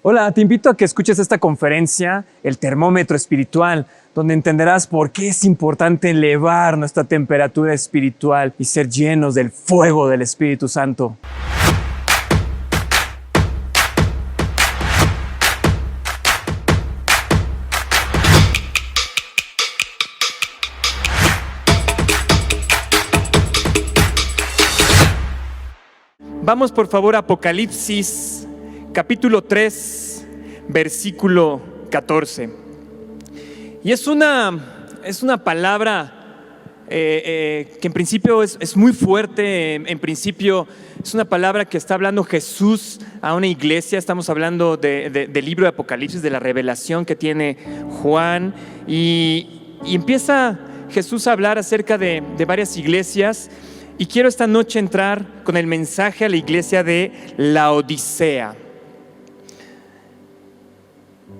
Hola, te invito a que escuches esta conferencia, El Termómetro Espiritual, donde entenderás por qué es importante elevar nuestra temperatura espiritual y ser llenos del fuego del Espíritu Santo. Vamos por favor a Apocalipsis, capítulo 3, versículo 14. Y es una palabra que en principio es muy fuerte. En principio es una palabra que está hablando Jesús a una iglesia. Estamos hablando del libro de Apocalipsis, de la revelación que tiene Juan. Y empieza Jesús a hablar acerca de varias iglesias. Y quiero esta noche entrar con el mensaje a la iglesia de Laodicea.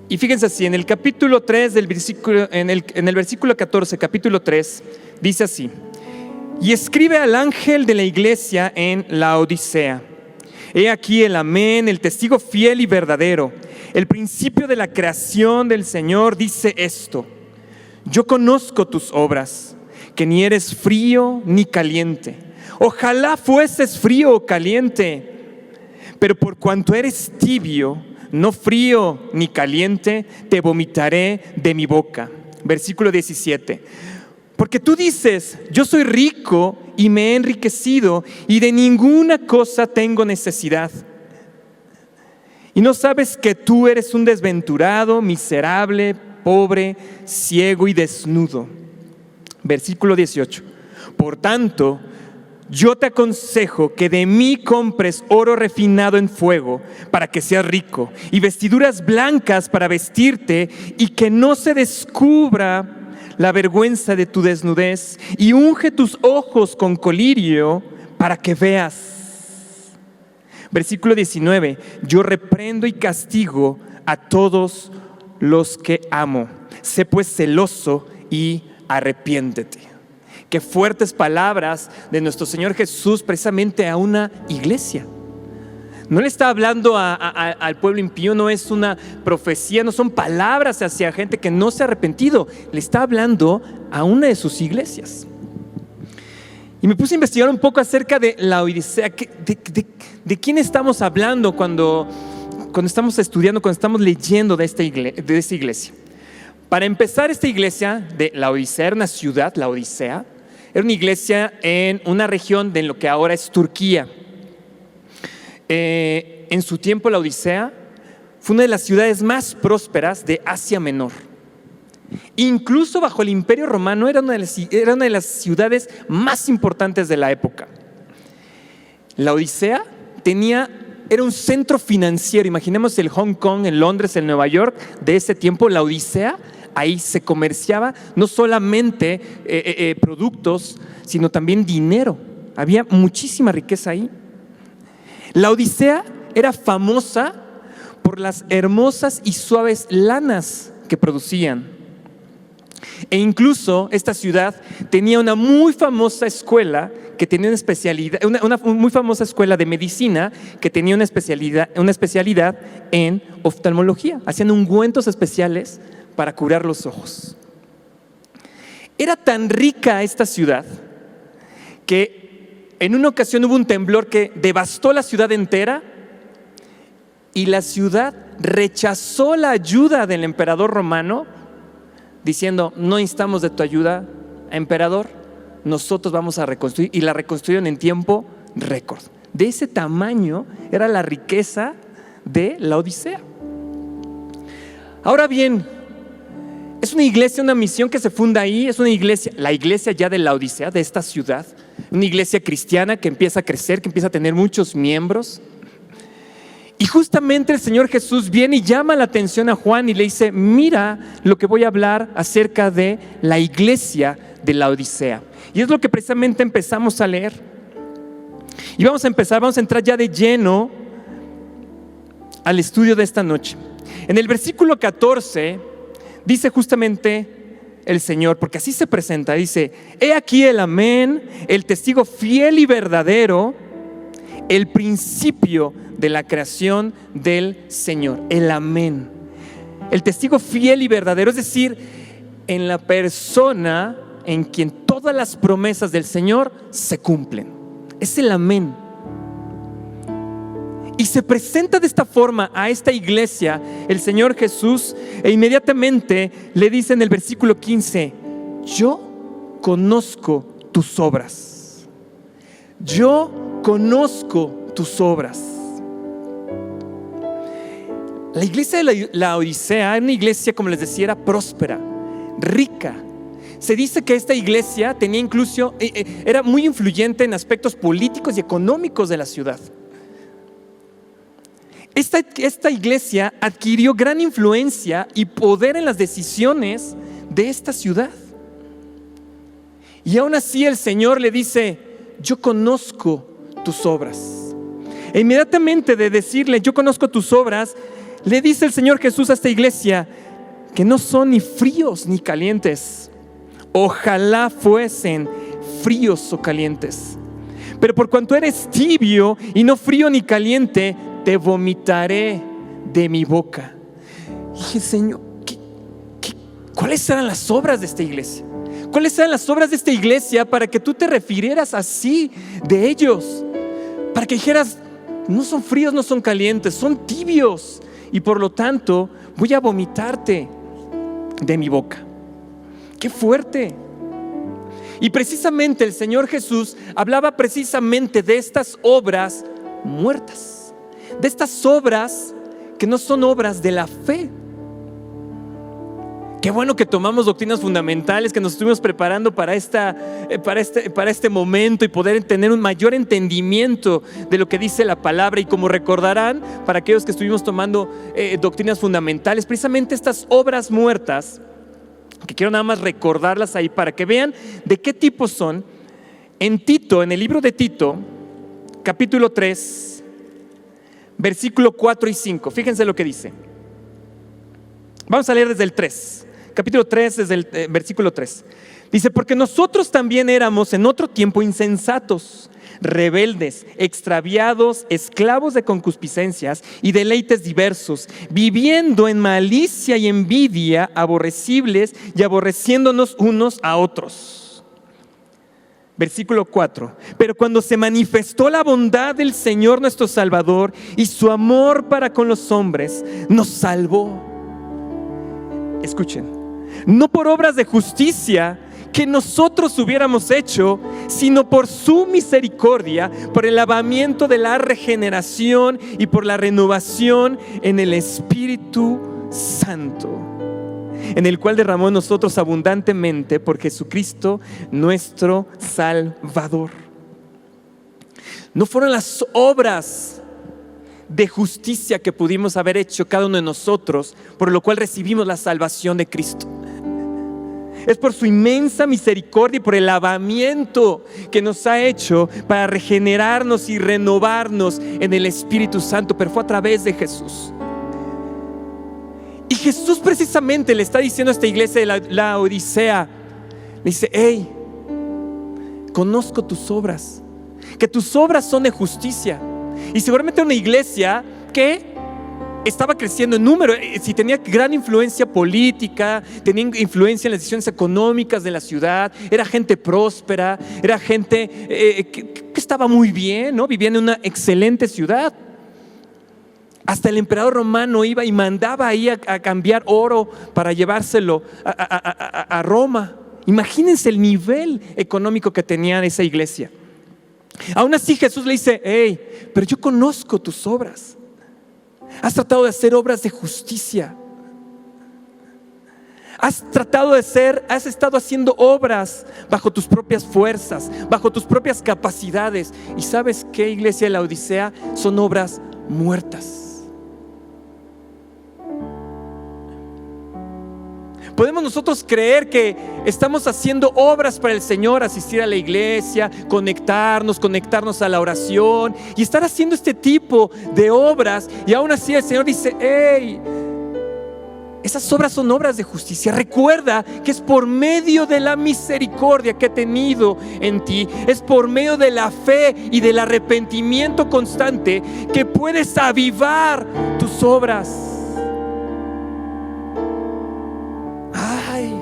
Y fíjense así, en el capítulo 3 del versículo, en el versículo 14, capítulo 3, dice así: y escribe al ángel de la iglesia en Laodicea: he aquí el Amén, el testigo fiel y verdadero, el principio de la creación del Señor, dice esto: yo conozco tus obras, que ni eres frío ni caliente. Ojalá fueses frío o caliente, pero por cuanto eres tibio, no frío ni caliente, te vomitaré de mi boca. Versículo 17. Porque tú dices: yo soy rico y me he enriquecido, y de ninguna cosa tengo necesidad. Y no sabes que tú eres un desventurado, miserable, pobre, ciego y desnudo. Versículo 18. Por tanto, yo te aconsejo que de mí compres oro refinado en fuego para que seas rico, y vestiduras blancas para vestirte, y que no se descubra la vergüenza de tu desnudez, y unge tus ojos con colirio para que veas. Versículo 19. Yo reprendo y castigo a todos los que amo. Sé pues celoso y arrepiéntete. Qué fuertes palabras de nuestro Señor Jesús precisamente a una iglesia. No le está hablando al pueblo impío, no es una profecía, no son palabras hacia gente que no se ha arrepentido. Le está hablando a una de sus iglesias. Y me puse a investigar un poco acerca de Laodicea. ¿De quién estamos hablando cuando estamos estudiando, cuando estamos leyendo de esta iglesia? Para empezar, esta iglesia de Laodicea era una ciudad, Laodicea. Era una iglesia en una región de lo que ahora es Turquía. En su tiempo, Laodicea fue una de las ciudades más prósperas de Asia Menor. Incluso bajo el Imperio Romano era una de las ciudades más importantes de la época. Laodicea era un centro financiero. Imaginemos el Hong Kong, el Londres, el Nueva York de ese tiempo. Laodicea, ahí se comerciaba no solamente productos, sino también dinero. Había muchísima riqueza ahí. Laodicea era famosa por las hermosas y suaves lanas que producían. E incluso esta ciudad tenía una muy famosa escuela que tenía una especialidad, una muy famosa escuela de medicina que tenía una especialidad en oftalmología. Hacían ungüentos especiales para curar los ojos. Era tan rica esta ciudad que en una ocasión hubo un temblor que devastó la ciudad entera, y la ciudad rechazó la ayuda del emperador romano, diciendo: no necesitamos de tu ayuda, emperador, nosotros vamos a reconstruir. Y la reconstruyeron en tiempo récord. De ese tamaño era la riqueza de Laodicea. Ahora bien, es una iglesia, una misión que se funda ahí. Es una iglesia, la iglesia ya de Laodicea, de esta ciudad. Una iglesia cristiana que empieza a crecer, que empieza a tener muchos miembros. Y justamente el Señor Jesús viene y llama la atención a Juan y le dice: mira lo que voy a hablar acerca de la iglesia de Laodicea. Y es lo que precisamente empezamos a leer. Y vamos a entrar ya de lleno al estudio de esta noche. En el versículo 14 dice justamente el Señor, porque así se presenta, dice: he aquí el Amén, el testigo fiel y verdadero, el principio de la creación del Señor, el amén. El testigo fiel y verdadero, es decir, en la persona en quien todas las promesas del Señor se cumplen. Es el amén. Y se presenta de esta forma a esta iglesia el Señor Jesús, e inmediatamente le dice en el versículo 15: yo conozco tus obras. Yo conozco tus obras. La iglesia de la Odisea era una iglesia, como les decía, era próspera, rica. Se dice que esta iglesia tenía incluso, era muy influyente en aspectos políticos y económicos de la ciudad. Esta iglesia adquirió gran influencia y poder en las decisiones de esta ciudad. Y aún así el Señor le dice: yo conozco tus obras. E inmediatamente de decirle: yo conozco tus obras, le dice el Señor Jesús a esta iglesia que no son ni fríos ni calientes. Ojalá fuesen fríos o calientes. Pero por cuanto eres tibio y no frío ni caliente, te vomitaré de mi boca. Y dije: Señor, ¿cuáles eran las obras de esta iglesia? ¿Cuáles eran las obras de esta iglesia para que tú te refirieras así de ellos? Para que dijeras: no son fríos, no son calientes, son tibios, y por lo tanto voy a vomitarte de mi boca. ¡Qué fuerte! Y precisamente el Señor Jesús hablaba precisamente de estas obras muertas, de estas obras que no son obras de la fe. Qué bueno que tomamos doctrinas fundamentales, que nos estuvimos preparando para este momento y poder tener un mayor entendimiento de lo que dice la palabra. Y como recordarán, para aquellos que estuvimos tomando doctrinas fundamentales, precisamente estas obras muertas, que quiero nada más recordarlas ahí para que vean de qué tipo son. En Tito, en el libro de Tito, capítulo 3, versículo 4 y 5, fíjense lo que dice. Vamos a leer desde el 3, capítulo 3, desde el versículo 3. Dice: porque nosotros también éramos en otro tiempo insensatos, rebeldes, extraviados, esclavos de concupiscencias y deleites diversos, viviendo en malicia y envidia, aborrecibles y aborreciéndonos unos a otros. Versículo 4. Pero cuando se manifestó la bondad del Señor nuestro Salvador y su amor para con los hombres, nos salvó. Escuchen: no por obras de justicia que nosotros hubiéramos hecho, sino por su misericordia, por el lavamiento de la regeneración y por la renovación en el Espíritu Santo, en el cual derramó en nosotros abundantemente por Jesucristo nuestro Salvador. No fueron las obras de justicia que pudimos haber hecho cada uno de nosotros, por lo cual recibimos la salvación de Cristo. Es por su inmensa misericordia y por el lavamiento que nos ha hecho para regenerarnos y renovarnos en el Espíritu Santo, pero fue a través de Jesús. Y Jesús precisamente le está diciendo a esta iglesia de la Odisea, le dice: hey, conozco tus obras, que tus obras son de justicia. Y seguramente una iglesia que estaba creciendo en número, si tenía gran influencia política, tenía influencia en las decisiones económicas de la ciudad, era gente próspera, era gente que estaba muy bien, ¿no? Vivía en una excelente ciudad. Hasta el emperador romano iba y mandaba ahí a cambiar oro para llevárselo a Roma. Imagínense el nivel económico que tenía esa iglesia. Aún así Jesús le dice: hey, pero yo conozco tus obras. Has tratado de hacer obras de justicia. Has estado haciendo obras bajo tus propias fuerzas, bajo tus propias capacidades. ¿Y sabes qué, iglesia de la Odisea? Son obras muertas. Podemos nosotros creer que estamos haciendo obras para el Señor, asistir a la iglesia, conectarnos a la oración y estar haciendo este tipo de obras, y aún así el Señor dice: hey, esas obras son obras de justicia. Recuerda que es por medio de la misericordia que he tenido en ti, es por medio de la fe y del arrepentimiento constante que puedes avivar tus obras. Ay.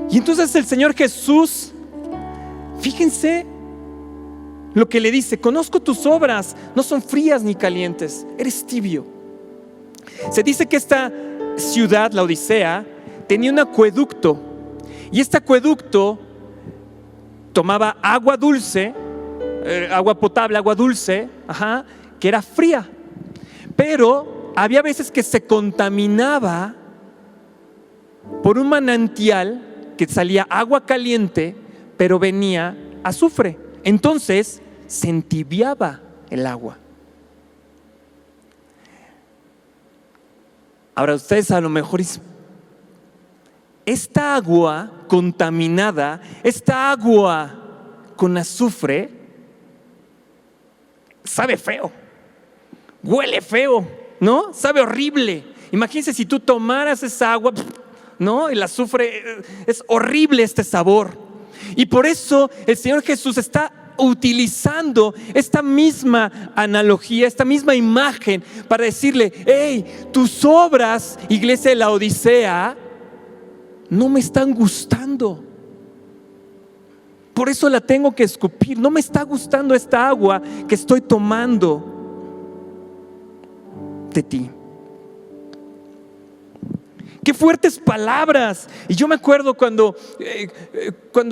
Y entonces el Señor Jesús, fíjense lo que le dice: conozco tus obras, no son frías ni calientes, eres tibio. Se dice que esta ciudad, la Odisea, tenía un acueducto, y este acueducto tomaba agua dulce, agua potable, agua dulce, que era fría, pero había veces que se contaminaba por un manantial que salía agua caliente, pero venía azufre. Entonces se entibiaba el agua. Ahora ustedes a lo mejor dicen: esta agua contaminada, esta agua con azufre, sabe feo, huele feo, ¿no? Sabe horrible. Imagínense si tú tomaras esa agua, ¿no? El azufre, es horrible este sabor. Y por eso el Señor Jesús está utilizando esta misma analogía, esta misma imagen para decirle: hey, tus obras, iglesia de la Odisea, no me están gustando. Por eso la tengo que escupir. No me está gustando esta agua que estoy tomando de ti. Qué fuertes palabras. Y yo me acuerdo cuando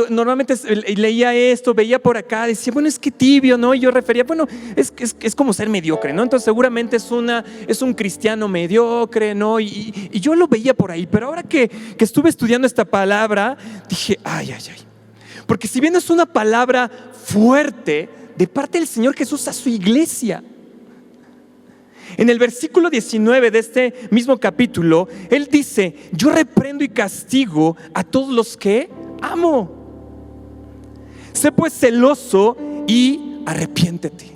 normalmente leía esto, veía por acá, decía: bueno, es que tibio, ¿no? Y yo refería: bueno, es como ser mediocre, ¿no? Entonces seguramente es un cristiano mediocre, ¿no? Y yo lo veía por ahí. Pero ahora que estuve estudiando esta palabra, dije: ay. Porque si bien es una palabra fuerte de parte del Señor Jesús a su iglesia, en el versículo 19 de este mismo capítulo, Él dice: yo reprendo y castigo a todos los que amo. Sé pues celoso y arrepiéntete.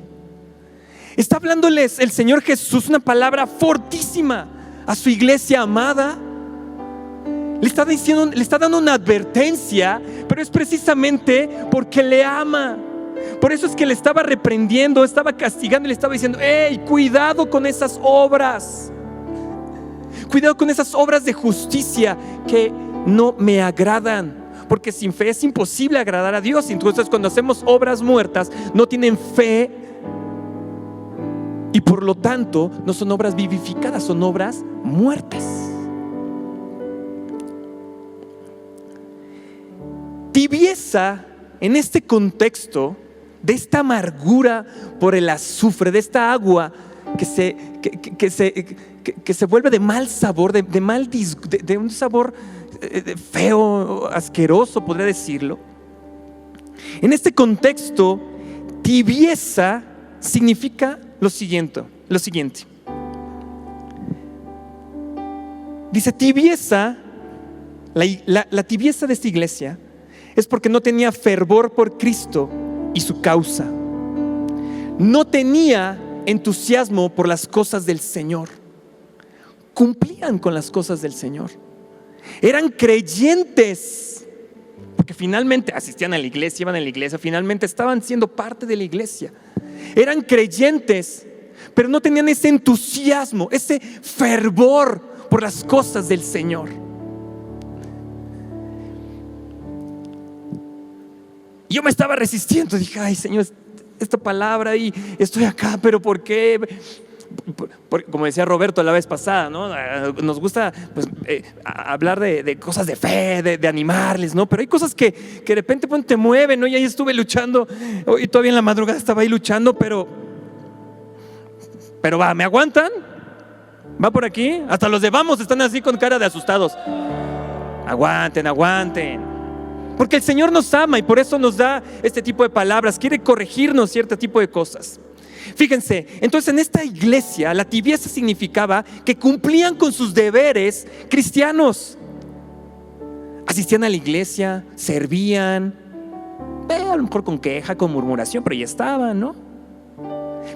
Está hablándoles el Señor Jesús una palabra fortísima a su iglesia amada. Le está dando una advertencia, pero es precisamente porque le ama. Por eso es que le estaba reprendiendo, estaba castigando y le estaba diciendo: hey, cuidado con esas obras. Cuidado con esas obras de justicia que no me agradan. Porque sin fe es imposible agradar a Dios. Entonces cuando hacemos obras muertas, no tienen fe. Y por lo tanto no son obras vivificadas, son obras muertas. Tibieza en este contexto de esta amargura por el azufre, de esta agua que se vuelve de mal sabor, de un sabor feo, asqueroso, podría decirlo. En este contexto, tibieza significa lo siguiente. Dice: tibieza, la tibieza de esta iglesia es porque no tenía fervor por Cristo y su causa. No tenía entusiasmo por las cosas del Señor. Cumplían con las cosas del Señor. Eran creyentes, porque finalmente asistían a la iglesia, iban a la iglesia, finalmente estaban siendo parte de la iglesia. Eran creyentes, pero no tenían ese entusiasmo, ese fervor por las cosas del Señor. Yo me estaba resistiendo, dije: ay, Señor, esta palabra, y estoy acá, pero ¿por qué? Como decía Roberto la vez pasada, ¿no? Nos gusta hablar de cosas de fe, de animarles, ¿no? Pero hay cosas que de repente te mueven, ¿no? Y ahí estuve luchando, y todavía en la madrugada estaba ahí luchando, pero va, ¿me aguantan? ¿Va por aquí? Hasta los de Vamos están así con cara de asustados. Aguanten. Porque el Señor nos ama y por eso nos da este tipo de palabras. Quiere corregirnos cierto tipo de cosas. Fíjense, entonces en esta iglesia la tibieza significaba que cumplían con sus deberes cristianos. Asistían a la iglesia, servían, a lo mejor con queja, con murmuración, pero ya estaban, ¿no?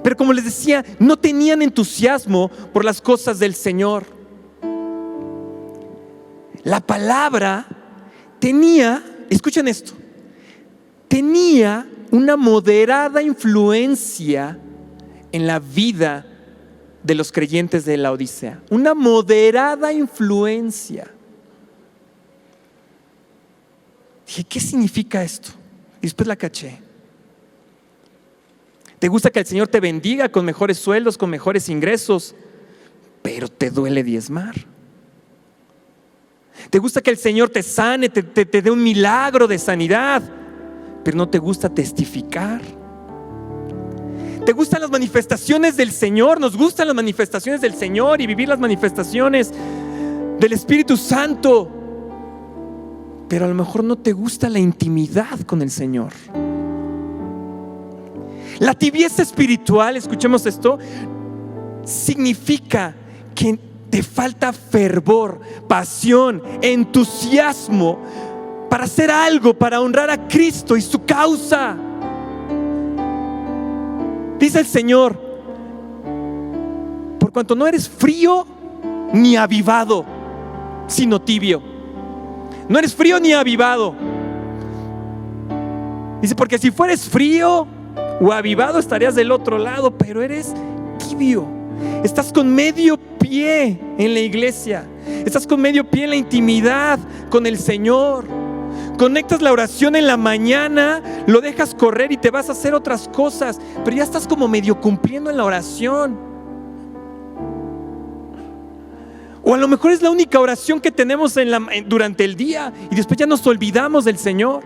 Pero como les decía, no tenían entusiasmo por las cosas del Señor. La palabra tenía, escuchen esto, tenía una moderada influencia en la vida de los creyentes de la Odisea. Una moderada influencia. Dije, ¿qué significa esto? Y después la caché. ¿Te gusta que el Señor te bendiga con mejores sueldos, con mejores ingresos, pero te duele diezmar? ¿Te gusta que el Señor te sane, te dé un milagro de sanidad, pero no te gusta testificar? ¿Te gustan las manifestaciones del Señor? Nos gustan las manifestaciones del Señor y vivir las manifestaciones del Espíritu Santo, pero a lo mejor no te gusta la intimidad con el Señor. La tibieza espiritual, escuchemos esto, significa que te falta fervor, pasión, entusiasmo para hacer algo, para honrar a Cristo y su causa. Dice el Señor, por cuanto no eres frío ni avivado, sino tibio. No eres frío ni avivado. Dice, porque si fueres frío o avivado estarías del otro lado, pero eres tibio. Estás con medio pie en la iglesia. Estás con medio pie en la intimidad con el Señor. Conectas la oración en la mañana, lo dejas correr y te vas a hacer otras cosas, pero ya estás como medio cumpliendo en la oración. O a lo mejor es la única oración que tenemos durante el día y después ya nos olvidamos del Señor.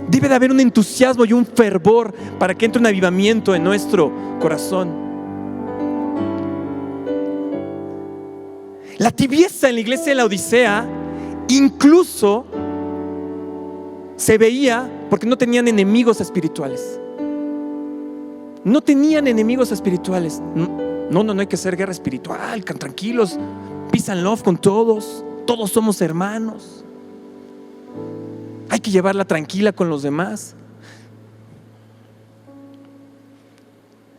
Debe de haber un entusiasmo y un fervor para que entre un avivamiento en nuestro corazón. La tibieza en la iglesia de la Odisea incluso se veía porque no tenían enemigos espirituales. No tenían enemigos espirituales. No hay que hacer guerra espiritual, tranquilos, peace and love con todos. Todos somos hermanos. Hay que llevarla tranquila con los demás.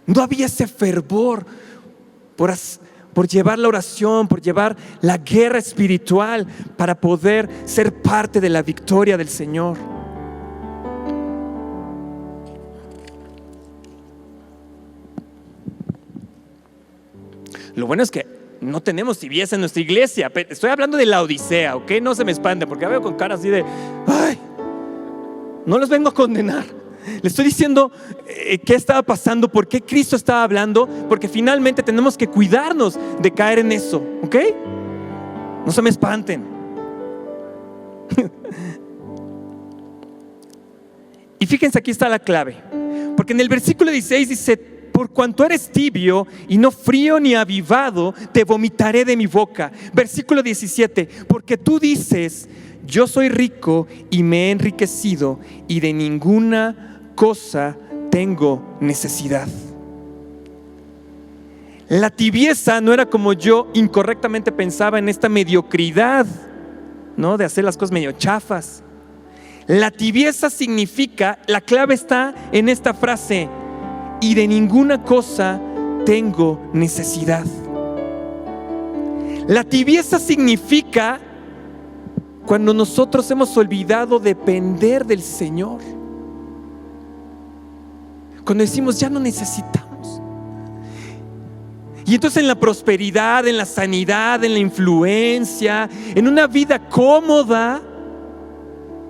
No había ese fervor por llevar la oración, por llevar la guerra espiritual para poder ser parte de la victoria del Señor. Lo bueno es que no tenemos tibieza en nuestra iglesia. Estoy hablando de la Odisea, ¿ok? No se me expanden porque veo con cara así de ay, no los vengo a condenar. Le estoy diciendo qué estaba pasando, por qué Cristo estaba hablando, porque finalmente tenemos que cuidarnos de caer en eso, ¿ok? No se me espanten. Y fíjense, aquí está la clave, porque en el versículo 16 dice: por cuanto eres tibio y no frío ni avivado, te vomitaré de mi boca. Versículo 17, porque tú dices: yo soy rico y me he enriquecido y de ninguna cosa tengo necesidad. La tibieza no era como yo incorrectamente pensaba en esta mediocridad, ¿no? De hacer las cosas medio chafas. La tibieza significa, la clave está en esta frase: y de ninguna cosa tengo necesidad. La tibieza significa cuando nosotros hemos olvidado depender del Señor. Cuando decimos ya no necesitamos. Y entonces en la prosperidad, en la sanidad, en la influencia, en una vida cómoda,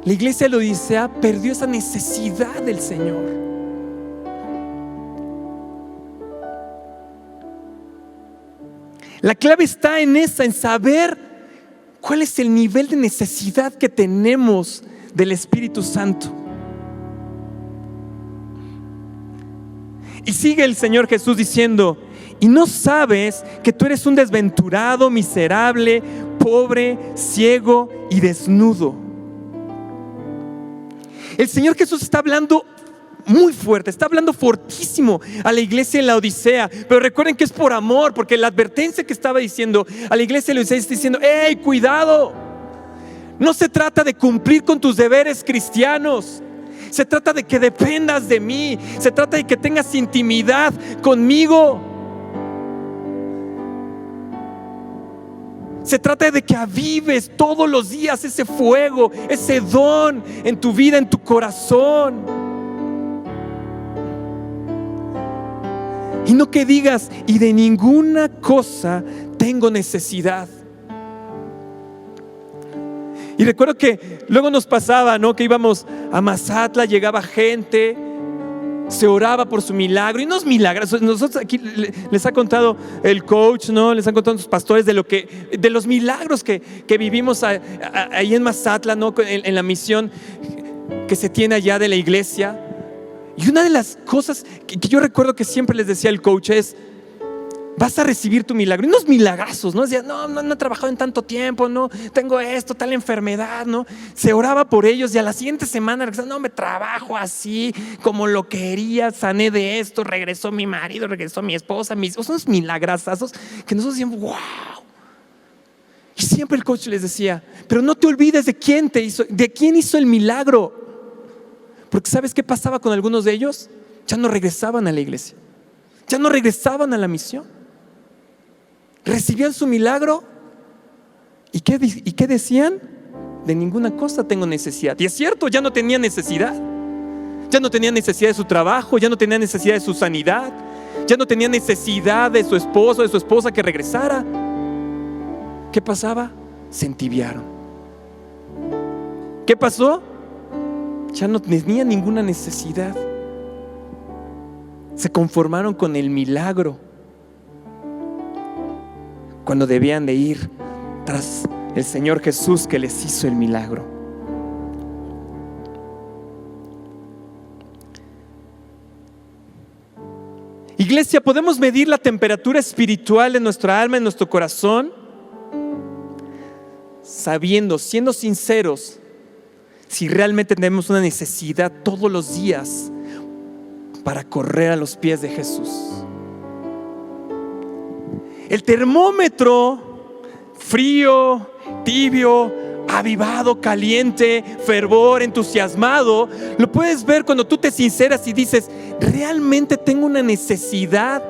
la iglesia de la Odisea perdió esa necesidad del Señor. La clave está en saber cuál es el nivel de necesidad que tenemos del Espíritu Santo. Y sigue el Señor Jesús diciendo: y no sabes que tú eres un desventurado, miserable, pobre, ciego y desnudo. El Señor Jesús está hablando muy fuerte, está hablando fortísimo a la iglesia en la Odisea, pero recuerden que es por amor, porque la advertencia que estaba diciendo a la iglesia de la Odisea está diciendo: ¡hey, cuidado! No se trata de cumplir con tus deberes cristianos, Se trata de que dependas de mí. Se trata de que tengas intimidad conmigo. Se trata de que avives todos los días ese fuego, ese don en tu vida, en tu corazón. Y no que digas, y de ninguna cosa tengo necesidad. Y recuerdo que luego nos pasaba, ¿no? Que íbamos a Mazatlán, llegaba gente, se oraba por su milagro. Y unos milagros, nosotros aquí les ha contado el coach, ¿no? Les han contado los pastores de los milagros que vivimos ahí en Mazatlán, ¿no? En la misión que se tiene allá de la iglesia. Y una de las cosas que yo recuerdo que siempre les decía el coach es: vas a recibir tu milagro. Y unos milagrazos, ¿no? Decía, no he trabajado en tanto tiempo, no tengo esto, tal enfermedad, ¿no? Se oraba por ellos y a la siguiente semana regresaban, no, me trabajo así como lo quería, sané de esto, regresó mi marido, regresó mi esposa, unos milagrazos que nosotros decíamos, wow. Y siempre el coach les decía, pero no te olvides de quién hizo el milagro. Porque ¿sabes qué pasaba con algunos de ellos? Ya no regresaban a la iglesia, ya no regresaban a la misión. Recibían su milagro. ¿Y qué decían? De ninguna cosa tengo necesidad. Y es cierto, ya no tenían necesidad. Ya no tenían necesidad de su trabajo, ya no tenían necesidad de su sanidad, ya no tenían necesidad de su esposo, de su esposa que regresara. ¿Qué pasaba? Se entibiaron. ¿Qué pasó? Ya no tenían ninguna necesidad. Se conformaron con el milagro, cuando debían de ir tras el Señor Jesús que les hizo el milagro. Iglesia, ¿podemos medir la temperatura espiritual de nuestra alma, en nuestro corazón? Sabiendo, siendo sinceros, si realmente tenemos una necesidad todos los días para correr a los pies de Jesús. El termómetro, frío, tibio, avivado, caliente, fervor, entusiasmado, lo puedes ver cuando tú te sinceras y dices, ¿realmente tengo una necesidad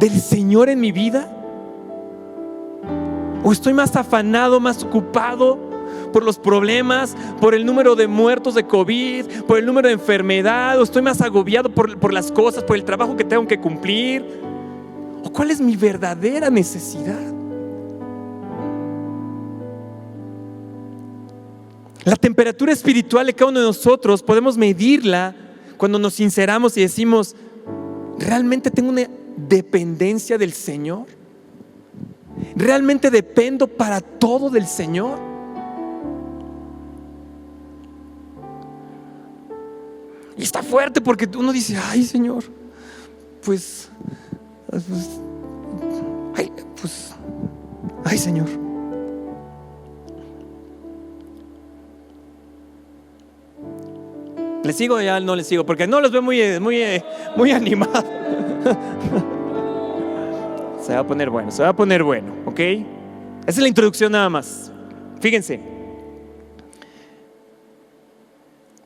del Señor en mi vida? ¿O estoy más afanado, más ocupado por los problemas, por el número de muertos de COVID, por el número de enfermedad? ¿O estoy más agobiado por las cosas, por el trabajo que tengo que cumplir? ¿O cuál es mi verdadera necesidad? La temperatura espiritual de cada uno de nosotros podemos medirla cuando nos sinceramos y decimos, ¿realmente tengo una dependencia del Señor? ¿Realmente dependo para todo del Señor? Y está fuerte porque uno dice, ay Señor, ay Señor. ¿Le sigo o ya no le sigo? Porque no los veo muy animados. Se va a poner bueno, ¿ok? Esa es la introducción nada más. Fíjense.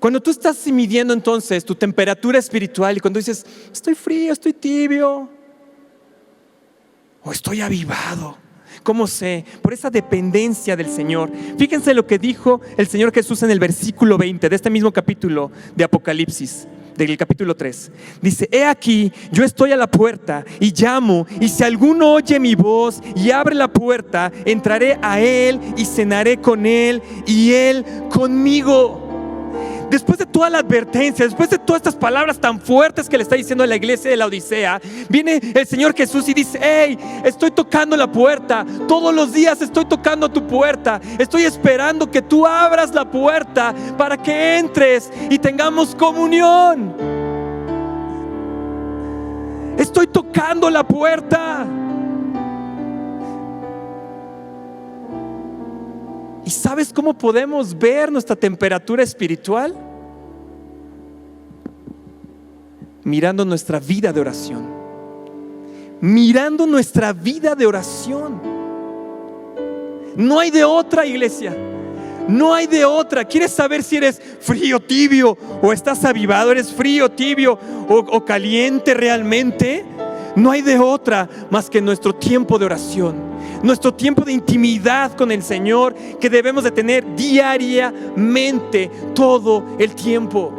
Cuando tú estás midiendo entonces tu temperatura espiritual y cuando dices, estoy frío, estoy tibio, o estoy avivado, ¿cómo sé? Por esa dependencia del Señor. Fíjense lo que dijo el Señor Jesús en el versículo 20 de este mismo capítulo de Apocalipsis, del capítulo 3. Dice, he aquí, yo estoy a la puerta y llamo, y si alguno oye mi voz y abre la puerta, entraré a él y cenaré con él y él conmigo. Después de toda la advertencia, después de todas estas palabras tan fuertes que le está diciendo a la iglesia de la Odisea, viene el Señor Jesús y dice, hey, estoy tocando la puerta, todos los días estoy tocando tu puerta, estoy esperando que tú abras la puerta para que entres y tengamos comunión. Estoy tocando la puerta. ¿Y sabes cómo podemos ver nuestra temperatura espiritual? Mirando nuestra vida de oración. Mirando nuestra vida de oración. No hay de otra, iglesia. No hay de otra. ¿Quieres saber si eres frío, tibio, o estás avivado? ¿Eres frío, tibio o caliente realmente? No hay de otra más que nuestro tiempo de oración, nuestro tiempo de intimidad con el Señor, que debemos de tener diariamente, todo el tiempo.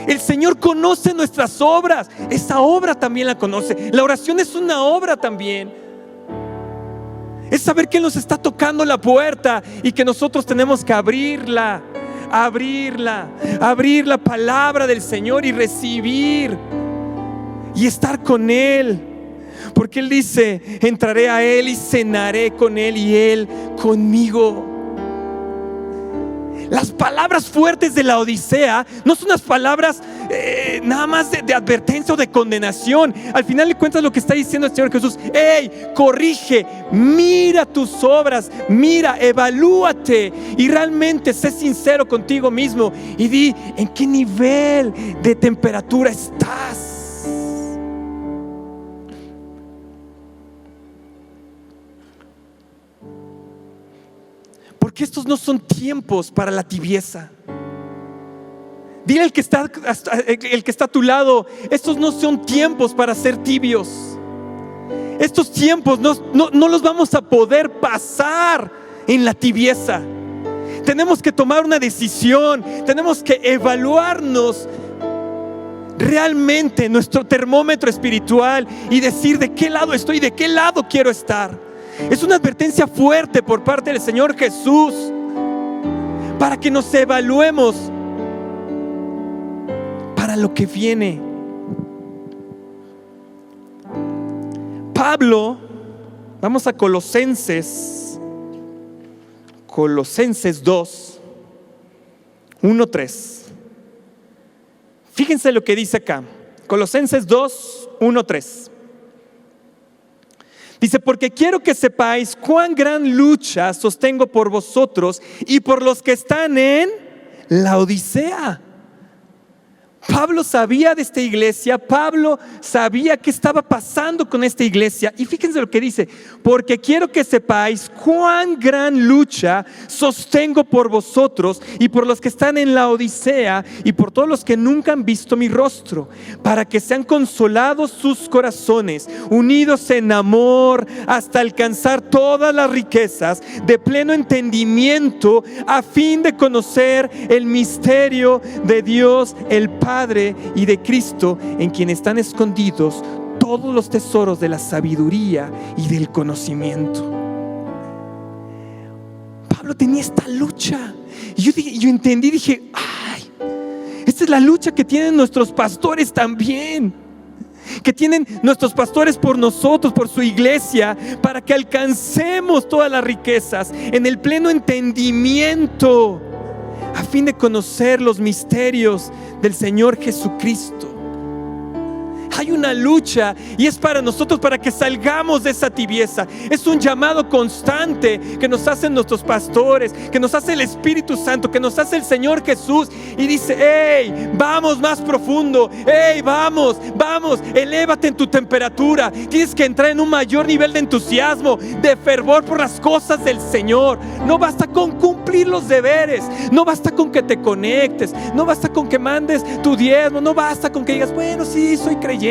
El Señor conoce nuestras obras. Esa obra también la conoce. La oración es una obra también. Es saber que Él nos está tocando la puerta y que nosotros tenemos que abrir la palabra del Señor y recibir y estar con Él. Porque Él dice: entraré a Él y cenaré con Él y Él conmigo. Las palabras fuertes de la Odisea no son unas palabras nada más de advertencia o de condenación. Al final de cuentas, lo que está diciendo el Señor Jesús: hey, corrige, mira tus obras, mira, evalúate y realmente sé sincero contigo mismo y di en qué nivel de temperatura estás. Porque estos no son tiempos para la tibieza. Dile al que está a tu lado: estos no son tiempos para ser tibios. Estos tiempos no los vamos a poder pasar en la tibieza. Tenemos que tomar una decisión. Tenemos que evaluarnos realmente nuestro termómetro espiritual y decir de qué lado estoy, de qué lado quiero estar. Es una advertencia fuerte por parte del Señor Jesús para que nos evaluemos para lo que viene. Pablo, vamos a Colosenses 2, 1-3. Fíjense lo que dice acá. Colosenses 2, 1-3. Dice: porque quiero que sepáis cuán gran lucha sostengo por vosotros y por los que están en la Odisea. Pablo sabía de esta iglesia. Pablo sabía qué estaba pasando con esta iglesia. Y fíjense lo que dice: porque quiero que sepáis cuán gran lucha sostengo por vosotros y por los que están en la Odisea y por todos los que nunca han visto mi rostro, para que sean consolados sus corazones, unidos en amor, hasta alcanzar todas las riquezas de pleno entendimiento, a fin de conocer el misterio de Dios el Padre y de Cristo, en quien están escondidos todos los tesoros de la sabiduría y del conocimiento. Pablo tenía esta lucha y yo entendí, dije: ay, esta es la lucha que tienen nuestros pastores también, que tienen nuestros pastores por nosotros, por su iglesia, para que alcancemos todas las riquezas en el pleno entendimiento, a fin de conocer los misterios del Señor Jesucristo. Hay una lucha y es para nosotros, para que salgamos de esa tibieza. Es un llamado constante que nos hacen nuestros pastores, que nos hace el Espíritu Santo, que nos hace el Señor Jesús, y dice: hey, vamos más profundo, hey, vamos, elévate en tu temperatura. Tienes que entrar en un mayor nivel de entusiasmo, de fervor por las cosas del Señor. No basta con cumplir los deberes, no basta con que te conectes, no basta con que mandes tu diezmo, no basta con que digas: bueno, sí, soy creyente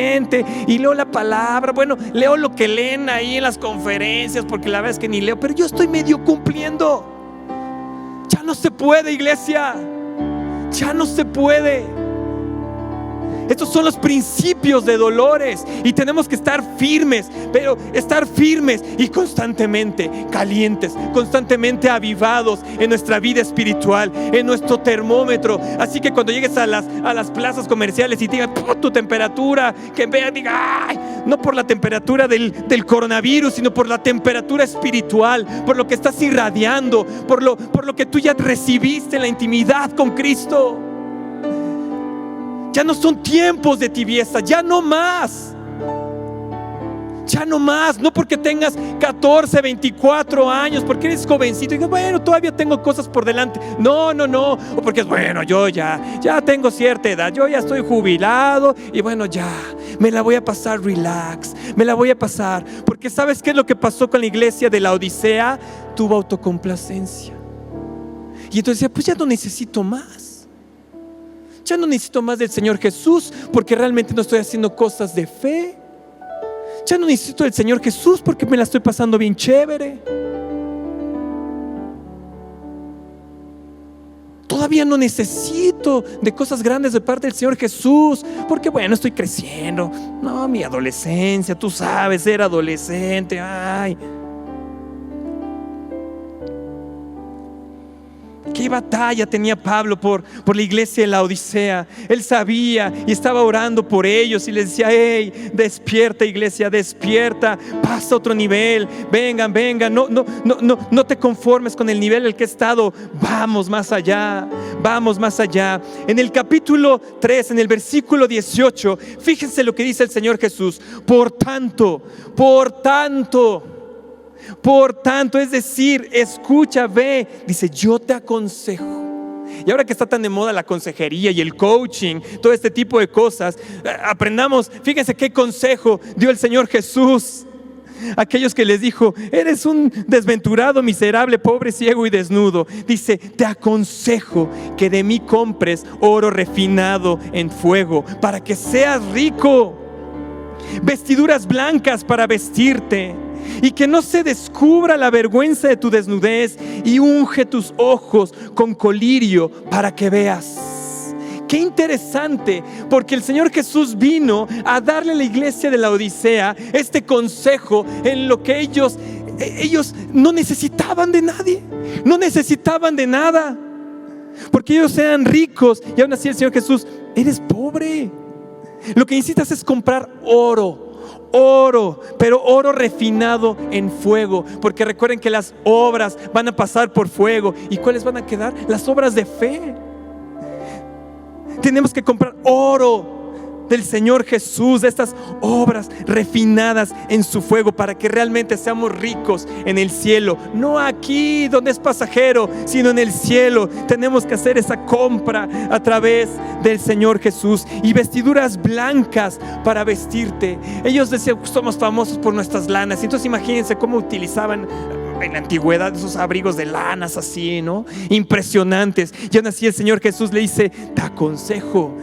y leo la palabra, bueno, leo lo que leen ahí en las conferencias, porque la verdad es que ni leo, pero yo estoy medio cumpliendo. Ya no se puede, iglesia, ya no se puede. Estos son los principios de dolores y tenemos que estar firmes, pero estar firmes y constantemente calientes, constantemente avivados en nuestra vida espiritual, en nuestro termómetro. Así que cuando llegues a las plazas comerciales y te digan tu temperatura, que vean, diga: ay, no por la temperatura del coronavirus, sino por la temperatura espiritual, por lo que estás irradiando, por lo que tú ya recibiste en la intimidad con Cristo. Ya no son tiempos de tibieza, ya no más. Ya no más, no porque tengas 14, 24 años, porque eres jovencito y dices: bueno, todavía tengo cosas por delante. No, o porque es bueno, yo ya tengo cierta edad, yo ya estoy jubilado y bueno, ya me la voy a pasar relax, me la voy a pasar. Porque ¿sabes qué es lo que pasó con la iglesia de la Odisea? Tuvo autocomplacencia. Y entonces decía, pues ya no necesito más. Ya no necesito más del Señor Jesús porque realmente no estoy haciendo cosas de fe. Ya no necesito del Señor Jesús porque me la estoy pasando bien chévere. Todavía no necesito de cosas grandes de parte del Señor Jesús porque bueno, estoy creciendo. No, mi adolescencia, tú sabes, era adolescente. Ay, qué batalla tenía Pablo por la iglesia de la Odisea. Él sabía y estaba orando por ellos y les decía, hey, despierta iglesia, despierta, pasa a otro nivel, vengan, no te conformes con el nivel en el que he estado, vamos más allá. En el capítulo 3, en el versículo 18, fíjense lo que dice el Señor Jesús. Por tanto, es decir, escucha, ve, dice, yo te aconsejo. Y ahora que está tan de moda la consejería y el coaching, todo este tipo de cosas, aprendamos, fíjense qué consejo dio el Señor Jesús a aquellos que les dijo, eres un desventurado, miserable, pobre, ciego y desnudo. Dice, te aconsejo que de mí compres oro refinado en fuego para que seas rico, vestiduras blancas para vestirte, y que no se descubra la vergüenza de tu desnudez, y unge tus ojos con colirio para que veas. Qué interesante, porque el Señor Jesús vino a darle a la iglesia de la Odisea este consejo en lo que ellos no necesitaban de nadie, no necesitaban de nada, porque ellos eran ricos. Y aún así el Señor Jesús, eres pobre, lo que necesitas es comprar oro, pero oro refinado en fuego, porque recuerden que las obras van a pasar por fuego. ¿Y cuáles van a quedar? Las obras de fe. Tenemos que comprar oro del Señor Jesús, de estas obras refinadas en su fuego, para que realmente seamos ricos en el cielo. No aquí donde es pasajero, sino en el cielo. Tenemos que hacer esa compra a través del Señor Jesús. Y vestiduras blancas para vestirte. Ellos decían, somos famosos por nuestras lanas. Entonces imagínense cómo utilizaban en la antigüedad esos abrigos de lanas así, ¿no? Impresionantes. Y aún así el Señor Jesús le dice, te aconsejo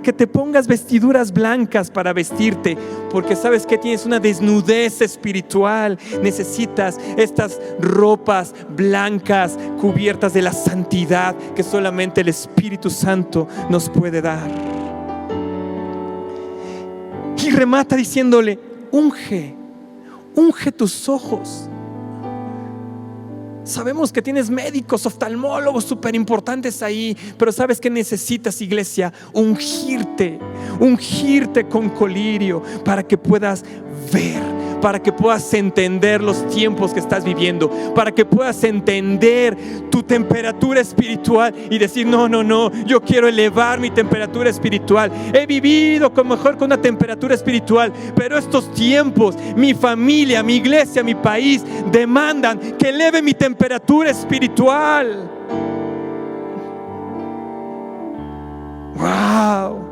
que te pongas vestiduras blancas para vestirte, porque sabes que tienes una desnudez espiritual. Necesitas estas ropas blancas cubiertas de la santidad que solamente el Espíritu Santo nos puede dar. Y remata diciéndole, unge tus ojos. Sabemos que tienes médicos, oftalmólogos súper importantes ahí, pero ¿sabes qué necesitas, iglesia? Ungirte con colirio para que puedas ver, para que puedas entender los tiempos que estás viviendo, para que puedas entender tu temperatura espiritual y decir, no, yo quiero elevar mi temperatura espiritual. He vivido con una temperatura espiritual, pero estos tiempos, mi familia, mi iglesia, mi país demandan que eleve mi temperatura espiritual. Wow.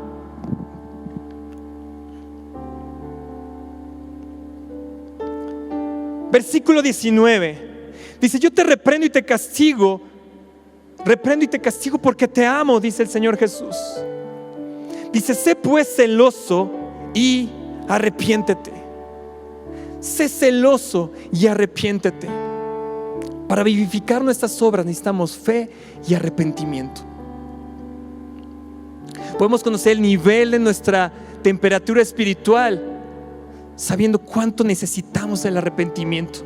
Versículo 19 dice, yo te reprendo y te castigo porque te amo, dice el Señor Jesús. Dice, sé pues celoso y arrepiéntete. Sé celoso y arrepiéntete. Para vivificar nuestras obras necesitamos fe y arrepentimiento. Podemos conocer el nivel de nuestra temperatura espiritual sabiendo cuánto necesitamos el arrepentimiento,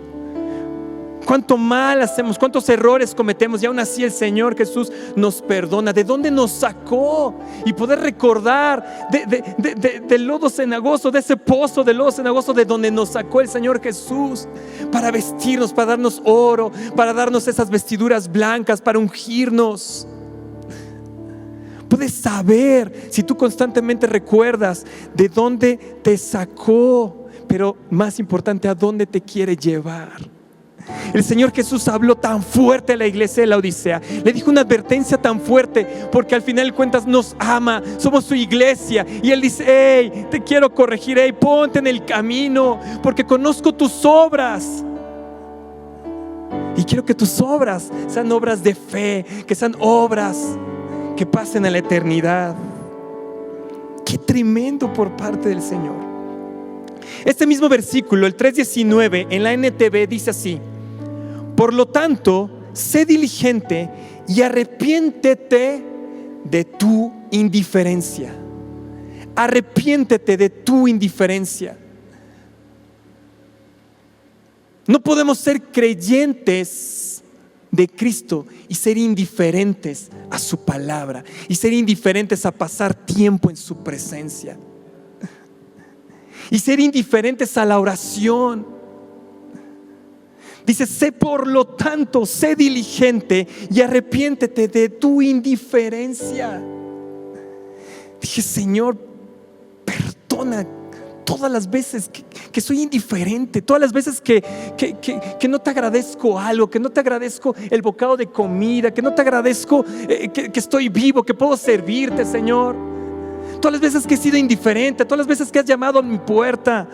cuánto mal hacemos, cuántos errores cometemos, y aún así el Señor Jesús nos perdona. ¿De dónde nos sacó? Y poder recordar del lodo cenagoso, de ese pozo de lodo cenagoso de donde nos sacó el Señor Jesús, para vestirnos, para darnos oro, para darnos esas vestiduras blancas, para ungirnos. Puedes saber si tú constantemente recuerdas de dónde te sacó, pero más importante, a dónde te quiere llevar. El Señor Jesús habló tan fuerte a la iglesia de la Odisea. Le dijo una advertencia tan fuerte porque al final de cuentas nos ama. Somos su iglesia. Y Él dice: hey, te quiero corregir. Hey, ponte en el camino porque conozco tus obras. Y quiero que tus obras sean obras de fe, que sean obras que pasen a la eternidad. Qué tremendo por parte del Señor. Este mismo versículo, el 3:19 en la NTV dice así: por lo tanto, sé diligente y arrepiéntete de tu indiferencia. Arrepiéntete de tu indiferencia. No podemos ser creyentes de Cristo y ser indiferentes a su palabra y ser indiferentes a pasar tiempo en su presencia y ser indiferentes a la oración. Dice: sé por lo tanto, sé diligente y arrepiéntete de tu indiferencia. Dije: Señor, perdona todas las veces que soy indiferente, todas las veces que no te agradezco algo, que no te agradezco el bocado de comida, que no te agradezco que estoy vivo, que puedo servirte, Señor. Todas las veces que he sido indiferente, todas las veces que has llamado a mi puerta.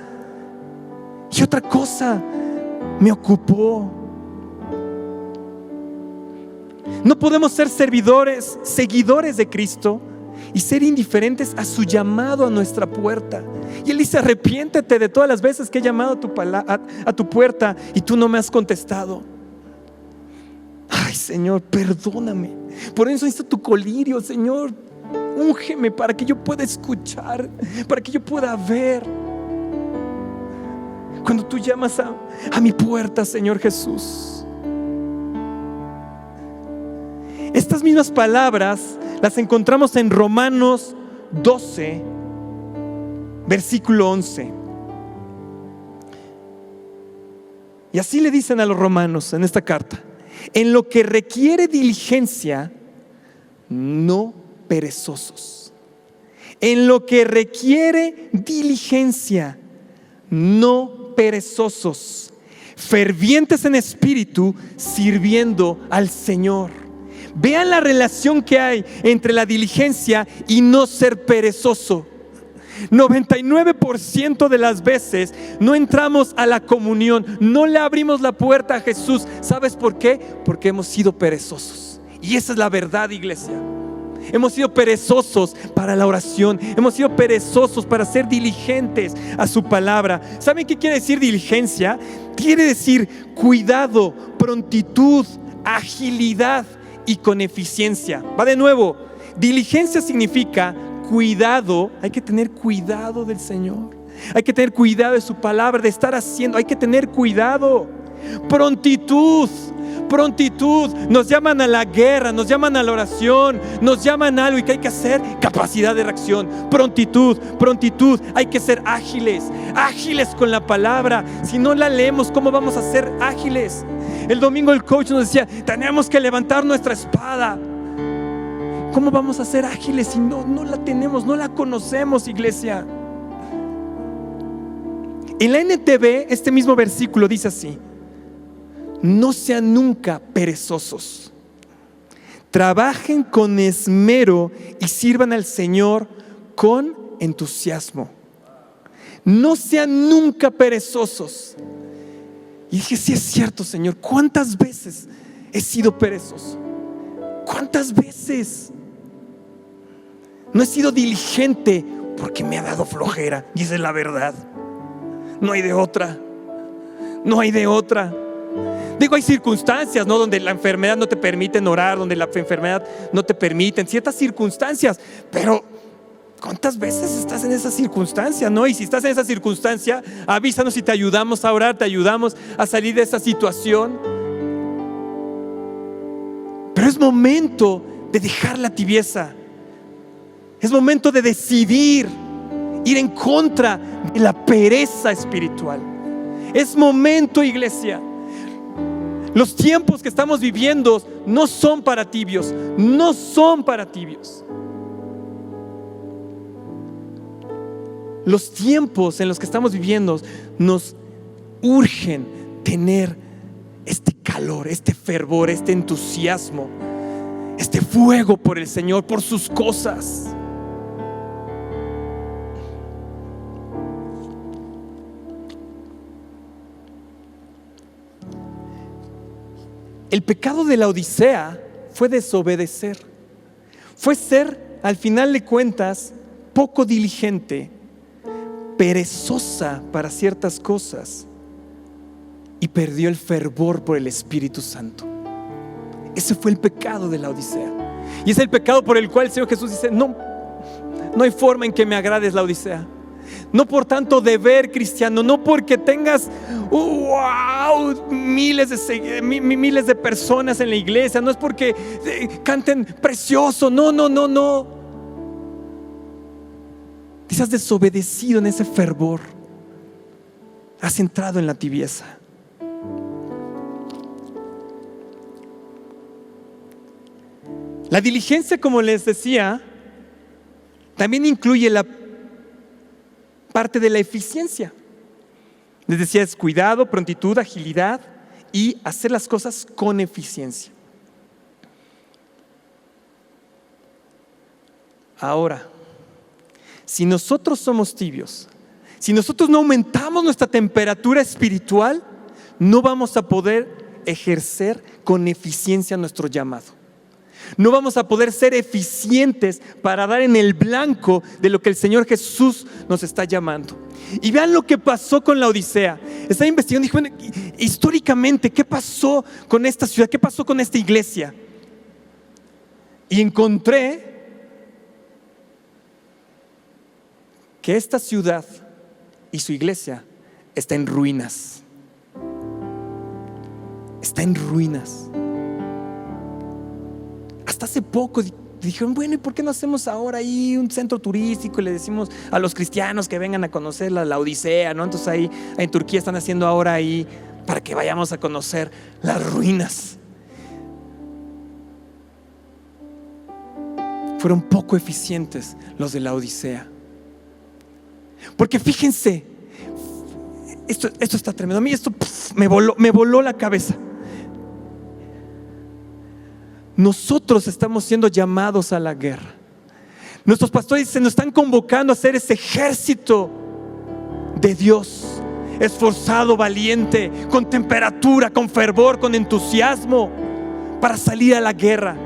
Y otra cosa me ocupó. No podemos ser servidores, seguidores de Cristo y ser indiferentes a su llamado a nuestra puerta. Y Él dice: arrepiéntete de todas las veces que he llamado a tu puerta y tú no me has contestado. Ay, Señor, perdóname. Por eso necesito tu colirio, Señor. Úngeme para que yo pueda escuchar, para que yo pueda ver. Cuando tú llamas a mi puerta, Señor Jesús. Estas mismas palabras las encontramos en Romanos 12, versículo 11. Y así le dicen a los romanos en esta carta: en lo que requiere diligencia, no perezosos. En lo que requiere diligencia, no perezosos, fervientes en espíritu, sirviendo al Señor. Vean la relación que hay entre la diligencia y no ser perezoso. 99% de las veces no entramos a la comunión, no le abrimos la puerta a Jesús. ¿Sabes por qué? Porque hemos sido perezosos. Y esa es la verdad, iglesia. Hemos sido perezosos para la oración. Hemos sido perezosos para ser diligentes a su palabra. ¿Saben qué quiere decir diligencia? Quiere decir cuidado, prontitud, agilidad y con eficiencia. Va de nuevo. Diligencia significa cuidado. Hay que tener cuidado del Señor. Hay que tener cuidado de su palabra, de estar haciendo. Hay que tener cuidado. Prontitud. Nos llaman a la guerra, nos llaman a la oración, nos llaman a algo y que hay que hacer, capacidad de reacción. Prontitud, hay que ser ágiles con la palabra. Si no la leemos, ¿cómo vamos a ser ágiles? El domingo el coach nos decía: tenemos que levantar nuestra espada. ¿Cómo vamos a ser ágiles si no la tenemos, no la conocemos, iglesia? En la NTV este mismo versículo dice así: no sean nunca perezosos. Trabajen con esmero y sirvan al Señor con entusiasmo. No sean nunca perezosos. Y dije: sí es cierto, Señor. ¿Cuántas veces he sido perezoso? ¿Cuántas veces no he sido diligente porque me ha dado flojera? Y esa es la verdad. No hay de otra. Digo, hay circunstancias, ¿no?, donde la enfermedad no te permite orar, donde la enfermedad no te permite, en ciertas circunstancias. Pero ¿cuántas veces estás en esa circunstancia, no? Y si estás en esa circunstancia, avísanos y te ayudamos a orar, te ayudamos a salir de esa situación. Pero es momento de dejar la tibieza. Es momento de decidir ir en contra de la pereza espiritual. Es momento, iglesia. Los tiempos que estamos viviendo no son para tibios. Los tiempos en los que estamos viviendo nos urgen tener calor, este fervor, este entusiasmo, este fuego por el Señor, por sus cosas. El pecado de la Odisea fue desobedecer, fue ser, al final de cuentas, poco diligente, perezosa para ciertas cosas, y perdió el fervor por el Espíritu Santo. Ese fue el pecado de la Odisea, y es el pecado por el cual el Señor Jesús dice: no hay forma en que me agrades, la Odisea. No por tanto deber cristiano, no porque tengas miles de personas en la iglesia, no es porque canten precioso, no. Te has desobedecido en ese fervor, has entrado en la tibieza. La diligencia, como les decía, también incluye la parte de la eficiencia. Les decía, es cuidado, prontitud, agilidad y hacer las cosas con eficiencia. Ahora, si nosotros somos tibios, si nosotros no aumentamos nuestra temperatura espiritual, no vamos a poder ejercer con eficiencia nuestro llamado. No vamos a poder ser eficientes para dar en el blanco de lo que el Señor Jesús nos está llamando. Y vean lo que pasó con la Odisea. Estaba investigando y dije, bueno, históricamente, ¿qué pasó con esta ciudad? ¿Qué pasó con esta iglesia? Y encontré que esta ciudad y su iglesia está en ruinas. Está en ruinas. Hasta hace poco dijeron, bueno, ¿y por qué no hacemos ahora ahí un centro turístico y le decimos a los cristianos que vengan a conocer la Odisea, ¿no? Entonces ahí en Turquía están haciendo ahora ahí para que vayamos a conocer las ruinas. Fueron poco eficientes los de la Odisea. Porque fíjense, esto está tremendo. A mí esto me voló la cabeza. Nosotros estamos siendo llamados a la guerra. Nuestros pastores se nos están convocando a ser ese ejército de Dios, esforzado, valiente, con temperatura, con fervor, con entusiasmo, para salir a la guerra.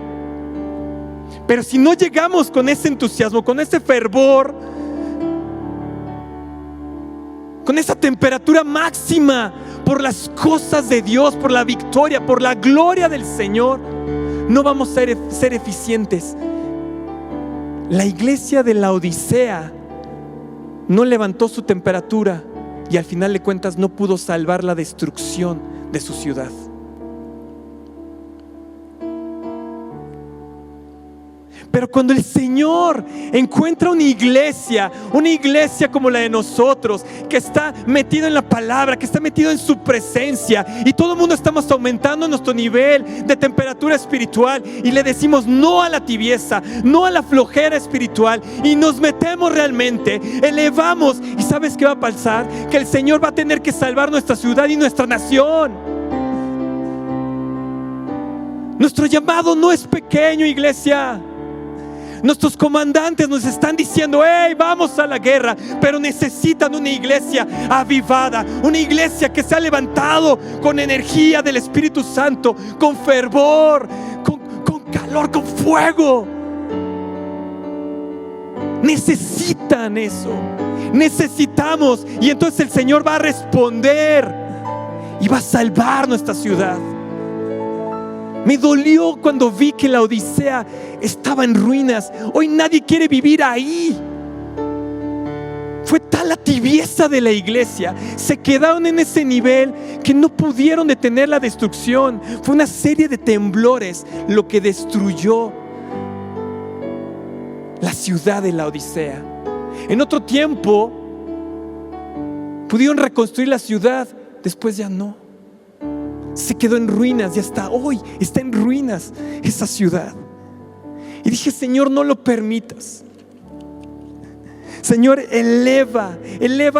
Pero si no llegamos con ese entusiasmo, con ese fervor, con esa temperatura máxima por las cosas de Dios, por la victoria, por la gloria del Señor, no vamos a ser eficientes. La iglesia de la Odisea no levantó su temperatura y al final de cuentas no pudo salvar la destrucción de su ciudad. Pero cuando el Señor encuentra una iglesia como la de nosotros, que está metido en la palabra, que está metido en su presencia, y todo el mundo estamos aumentando nuestro nivel de temperatura espiritual, y le decimos no a la tibieza, no a la flojera espiritual, y nos metemos realmente, elevamos, y ¿sabes qué va a pasar? Que el Señor va a tener que salvar nuestra ciudad y nuestra nación. Nuestro llamado no es pequeño, iglesia. Nuestros comandantes nos están diciendo, hey, vamos a la guerra, pero necesitan una iglesia avivada, una iglesia que se ha levantado con energía del Espíritu Santo, con fervor, con calor, con fuego. Necesitan eso, necesitamos, y entonces el Señor va a responder y va a salvar nuestra ciudad. Me dolió cuando vi que la Odisea estaba en ruinas. Hoy nadie quiere vivir ahí. Fue tal la tibieza de la iglesia, se quedaron en ese nivel que no pudieron detener la destrucción. Fue una serie de temblores lo que destruyó la ciudad de la Odisea. En otro tiempo pudieron reconstruir la ciudad, después ya no. Se quedó en ruinas y hasta hoy está en ruinas esa ciudad. Y dije, Señor, no lo permitas. Señor, eleva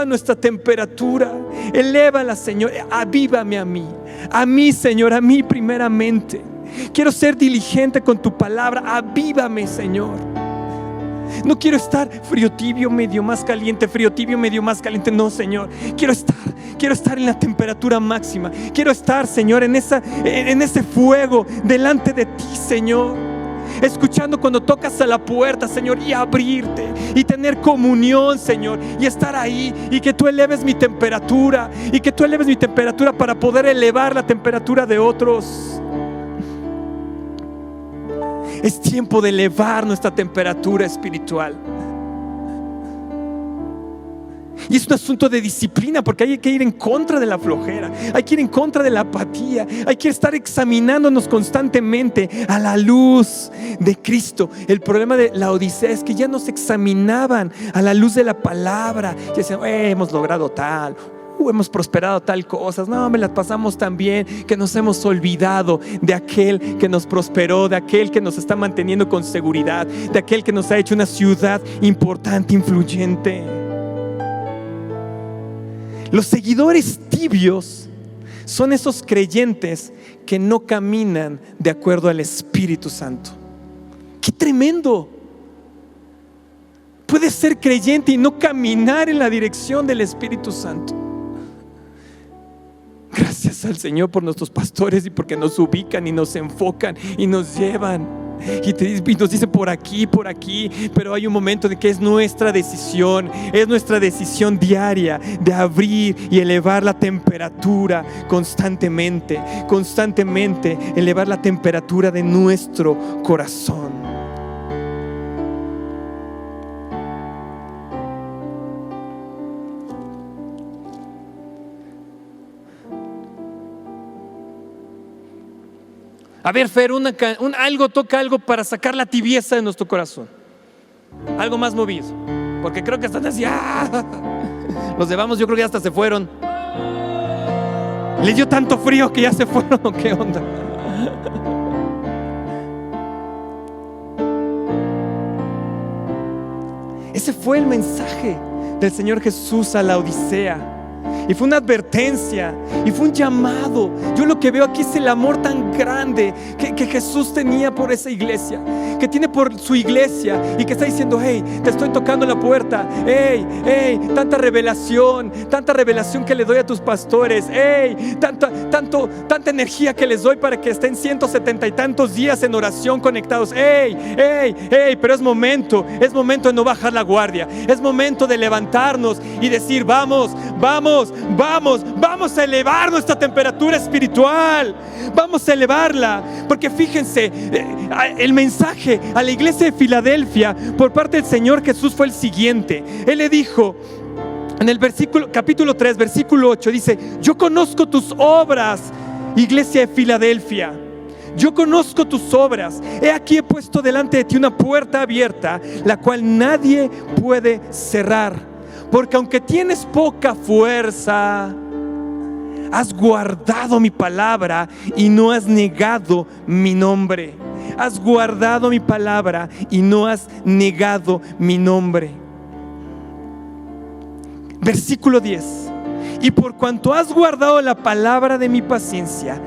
nuestra temperatura, elévala, Señor, avívame a mí, A mí, Señor, a mí primeramente. Quiero ser diligente con tu palabra. Avívame, Señor. No quiero estar frío tibio, medio más caliente, frío tibio, medio más caliente. No, Señor, quiero estar en la temperatura máxima. Quiero estar, Señor, en ese fuego delante de ti, Señor. Escuchando cuando tocas a la puerta, Señor, y abrirte y tener comunión, Señor, y estar ahí, y que tú eleves mi temperatura, y que tú eleves mi temperatura para poder elevar la temperatura de otros. Es tiempo de elevar nuestra temperatura espiritual. Y es un asunto de disciplina, porque hay que ir en contra de la flojera, hay que ir en contra de la apatía, hay que estar examinándonos constantemente a la luz de Cristo. El problema de la Odisea es que ya nos examinaban a la luz de la palabra. Ya decían, hemos logrado tal, hemos prosperado tal cosas, no, me las pasamos tan bien que nos hemos olvidado de aquel que nos prosperó, de aquel que nos está manteniendo con seguridad, de aquel que nos ha hecho una ciudad importante, influyente. Los seguidores tibios son esos creyentes que no caminan de acuerdo al Espíritu Santo. ¡Qué tremendo! Puedes ser creyente y no caminar en la dirección del Espíritu Santo. Gracias al Señor por nuestros pastores y porque nos ubican y nos enfocan y nos llevan. Y nos dice por aquí, pero hay un momento en que es nuestra decisión diaria de abrir y elevar la temperatura constantemente, elevar la temperatura de nuestro corazón. A ver, Fer, toca algo para sacar la tibieza de nuestro corazón. Algo más movido. Porque creo que están así. Los de Vamos, yo creo que hasta se fueron. Les dio tanto frío que ya se fueron. ¿Qué onda? Ese fue el mensaje del Señor Jesús a la Odisea. Y fue una advertencia, y fue un llamado. Yo lo que veo aquí es el amor tan grande que Jesús tenía por esa iglesia, que tiene por su iglesia, y que está diciendo, hey, te estoy tocando la puerta. Hey, tanta revelación que le doy a tus pastores. Hey, tanta energía que les doy para que estén 170 y tantos días en oración conectados. Pero es momento de no bajar la guardia. Es momento de levantarnos y decir, vamos a elevar nuestra temperatura espiritual. Vamos a elevarla. Porque fíjense, el mensaje a la iglesia de Filadelfia por parte del Señor Jesús fue el siguiente. Él le dijo en el capítulo 3, versículo 8, dice: yo conozco tus obras, iglesia de Filadelfia. Yo conozco tus obras. He aquí he puesto delante de ti una puerta abierta, la cual nadie puede cerrar. Porque aunque tienes poca fuerza, has guardado mi palabra y no has negado mi nombre. Has guardado mi palabra y no has negado mi nombre. Versículo 10. Y por cuanto has guardado la palabra de mi paciencia,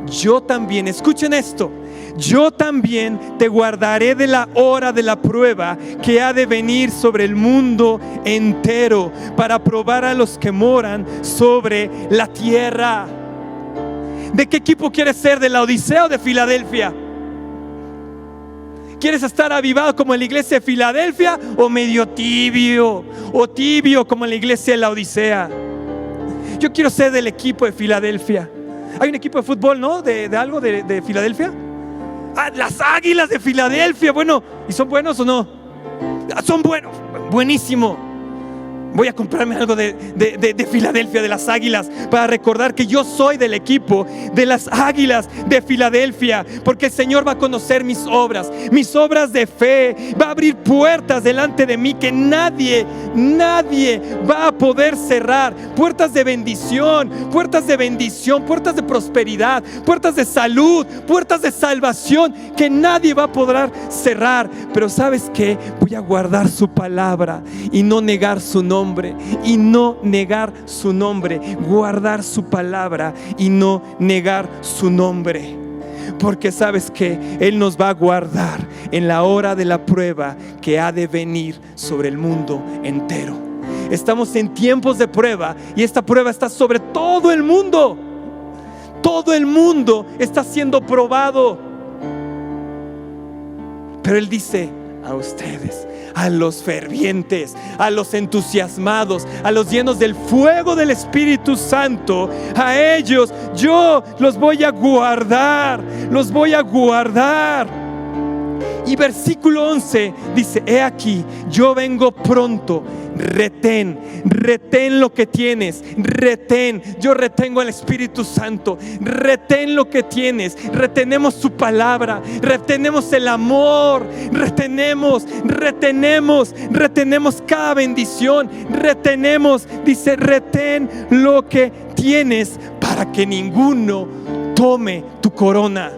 yo también, escuchen esto, yo también te guardaré de la hora de la prueba que ha de venir sobre el mundo entero, para probar a los que moran sobre la tierra. ¿De qué equipo quieres ser? ¿De la Odisea o de Filadelfia? ¿Quieres estar avivado como en la iglesia de Filadelfia, o medio tibio, o tibio como en la iglesia de la Odisea? Yo quiero ser del equipo de Filadelfia. Hay un equipo de fútbol, ¿no? De algo de Filadelfia. Las Águilas de Filadelfia. Bueno, ¿y son buenos o no? Son buenos, buenísimo. Voy a comprarme algo de Filadelfia, de las Águilas, para recordar que yo soy del equipo de las Águilas de Filadelfia. Porque el Señor va a conocer mis obras de fe. Va a abrir puertas delante de mí que nadie va a poder cerrar. Puertas de bendición, puertas de prosperidad, puertas de salud, puertas de salvación que nadie va a poder cerrar. Pero ¿sabes qué? Voy a guardar su palabra y no negar su nombre. nombre y no negar su nombre, guardar su palabra y no negar su nombre. Porque sabes que Él nos va a guardar en la hora de la prueba que ha de venir sobre el mundo entero. Estamos en tiempos de prueba y esta prueba está sobre todo el mundo. Todo el mundo está siendo probado. Pero Él dice a ustedes, a los fervientes, a los entusiasmados, a los llenos del fuego del Espíritu Santo, a ellos yo los voy a guardar, los voy a guardar. Y versículo 11 dice: he aquí, yo vengo pronto. Retén lo que tienes, retén. Yo retengo al Espíritu Santo. Retén lo que tienes. Retenemos su palabra, retenemos el amor, retenemos cada bendición, retenemos, dice, retén lo que tienes para que ninguno tome tu corona.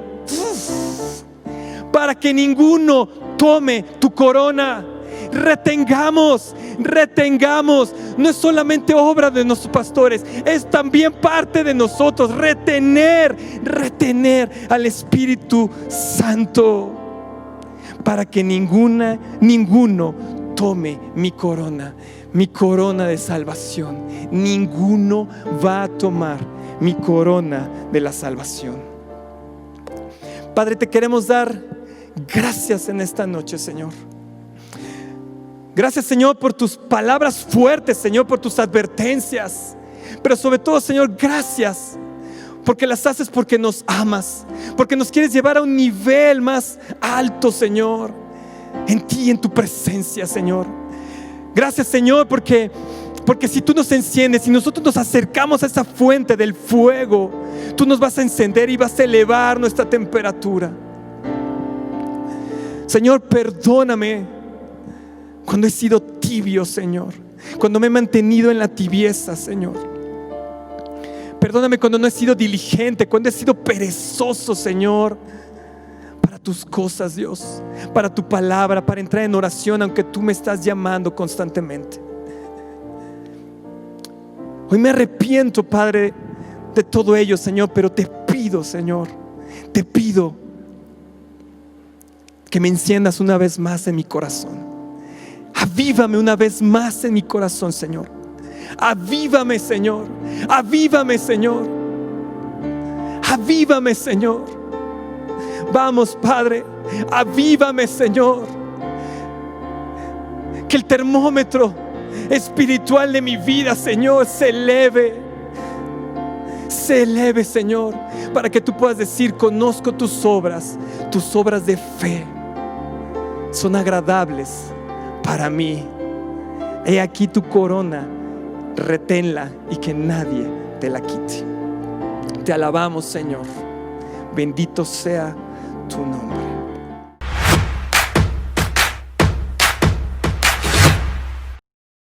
Para que ninguno tome tu corona. Retengamos. No es solamente obra de nuestros pastores, es también parte de nosotros. Retener al Espíritu Santo, para que ninguno tome mi corona de salvación. Ninguno va a tomar mi corona de la salvación. Padre, te queremos dar gracias en esta noche, Señor. Gracias, Señor, por tus palabras fuertes, Señor, por tus advertencias. Pero sobre todo, Señor, gracias porque las haces porque nos amas, porque nos quieres llevar a un nivel más alto, Señor, en ti, en tu presencia, Señor. Gracias, Señor, porque si tú nos enciendes y nosotros nos acercamos a esa fuente del fuego, tú nos vas a encender y vas a elevar nuestra temperatura. Señor, perdóname cuando he sido tibio, Señor, cuando me he mantenido en la tibieza, Señor. Perdóname cuando no he sido diligente, cuando he sido perezoso, Señor, para tus cosas, Dios, para tu palabra, para entrar en oración, aunque tú me estás llamando constantemente. Hoy me arrepiento, Padre, de todo ello, Señor, pero te pido, Señor, te pido que me enciendas una vez más en mi corazón. Avívame una vez más en mi corazón, Señor. Avívame, Señor. Avívame, Señor. Avívame, Señor. Vamos, Padre, avívame, Señor. Que el termómetro espiritual de mi vida, Señor, se eleve, Señor, para que tú puedas decir: conozco tus obras de fe son agradables para mí. He aquí tu corona, reténla y que nadie te la quite. Te alabamos, Señor. Bendito sea tu nombre.